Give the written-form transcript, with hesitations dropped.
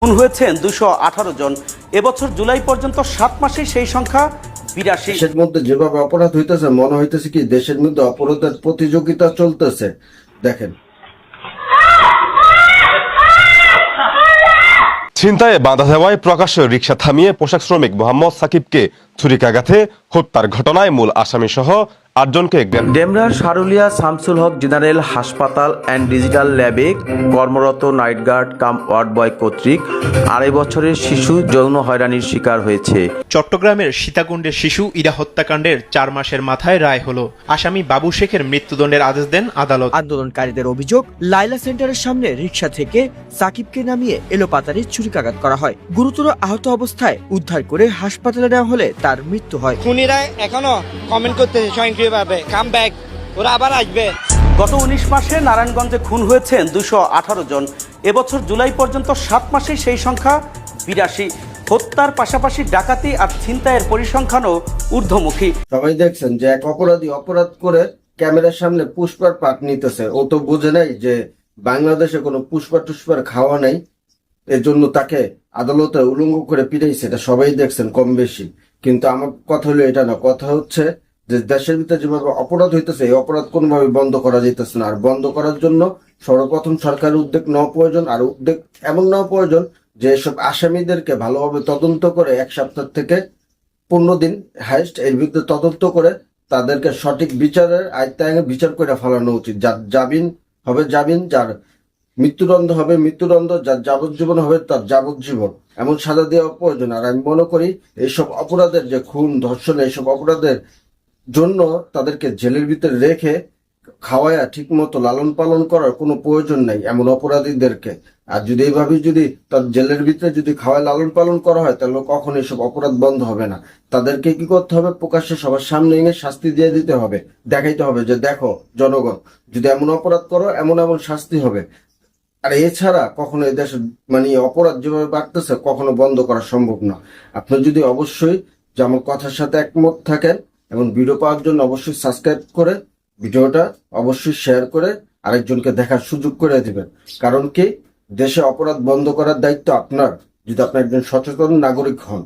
খুন হয়েছেন 218 জন। এবছর জুলাই পর্যন্ত 7 মাসে সেই সংখ্যা 82। দেশের মধ্যে যেভাবে অপরাধ হইতেছে মনে হইতেছে কি দেশের মধ্যে অপরাধের প্রতিযোগিতা চলতেছে। দেখেন, ছিনতাইয়ে বাধা দেওয়ায় প্রকাশ্যে রিকশা থামিয়ে পোশাক শ্রমিক মোহাম্মদ সাকিবকে ছুরিকাঘাতে হত্যার ঘটনায় মূল আসামি সহ 8 জনকে ডেমরার সারুলিয়া শামসুল হক জেনারেল হাসপাতাল অ্যান্ড ডিজিটাল ল্যাবে কর্মরত নাইট গার্ড কাম ওয়ার্ড বয় কর্তৃক 2.5 বছরের শিশু যৌন হয়রানির শিকার হয়েছে। চট্টগ্রামের সীতাকুণ্ডের শিশু ইরা হত্যাকাণ্ডের 4 মাসের মাথায় রায় হলো। আসামি বাবু শেখের মৃত্যুদণ্ডের আদেশ দেন আদালত। আন্দোলনকারীদের অভিযোগ, লাইলা সেন্টারের সামনে রিকশা থেকে সাকিবকে নামিয়ে এলোপাতাড়ি ছুরিকাঘাত করা হয়। গুরুতর আহত অবস্থায় উদ্ধার করে হাসপাতালে নেওয়া হলে তার মৃত্যু হয়। খুনিরা এখনো কমেন্ট করতেছে স্বয়ংক্রিয়ভাবে কাম ব্যাক, ওরা আবার আসবে। গত 19 মাসে নারায়ণগঞ্জে খুন হয়েছেন 218 জন। এবছর জুলাই পর্যন্ত 7 মাসে সেই সংখ্যা 82। হত্যার পাশাপাশি ডাকাতি আর ছিনতাইয়ের পরিসংখ্যানও ঊর্ধ্বমুখী। সবাই দেখছেন যে এক অপরাধী অপরাধ করে ক্যামেরার সামনে পুষ্পার পাট নিতেছে। ও তো বোঝে নাই যে বাংলাদেশে কোনো পুষ্পা টুষ্পার খাওয়া নাই, এজন্য তাকে আদালতে উলঙ্গ করে পিটাইছে। এটা সবাই দেখছেন কম বেশি। কিন্তু আমার কথা হলো এটা না, কথা হচ্ছে যে দেশের ভিতরে যেভাবে অপরাধ হইতেছে এই অপরাধ কোনোভাবে বন্ধ করা যাইতেছে না। আর বন্ধ করার জন্য সর্বপ্রথম সরকারের উদ্যোগ নেওয়া প্রয়োজন। আর উদ্যোগ এমন নেওয়া প্রয়োজন যে এসব আসামিদেরকে ভালোভাবে তদন্ত করে 1 সপ্তাহ থেকে 15 দিন হাইস্ট এর বিরুদ্ধে তদন্ত করে তাদেরকে সঠিক বিচারের আয়ত্তায় বিচার করে ফেলানো উচিত। যার জামিন হবে জামিন, যার মৃত্যুদণ্ড হবে মৃত্যুদণ্ড, যার যাবজ্জীবন হবে তার যাবজ্জীবন, এমন সাজা দেওয়া প্রয়োজন। আর আমি মনে করি এইসব অপরাধের যে খুন ধর্ষণ এইসব অপরাধের জন্য তাদেরকে জেলের ভিতরে রেখে খাওয়ায়া ঠিক মতো লালন পালন করার কোনো প্রয়োজন নাই এমন অপরাধীদেরকে। আর যদি এইভাবে যদি তার জেলের ভিতরে যদি খাওয়ায় লালন পালন করা হয় তাহলে কখনো এসব অপরাধ বন্ধ হবে না। তাদেরকে কি করতে হবে, প্রকাশ্যে সবার সামনে এনে শাস্তি দিয়ে দিতে হবে, দেখাইতে হবে যে দেখো জনগণ, যদি এমন অপরাধ করো এমন এমন শাস্তি হবে। আর এছাড়া কখনো এই দেশে অপরাধ যেভাবে বাড়তেছে কখনো বন্ধ করা সম্ভব না। আপনি যদি অবশ্যই যে আমার কথার সাথে একমত থাকেন এবং ভিডিও পাওয়ার জন্য অবশ্যই সাবস্ক্রাইব করে ভিডিওটা অবশ্যই শেয়ার করে আরেকজনকে দেখার সুযোগ করে দিবেন। কারণ কি, দেশে অপরাধ বন্ধ করার দায়িত্ব আপনার, যদি আপনি একজন সচেতন নাগরিক হন।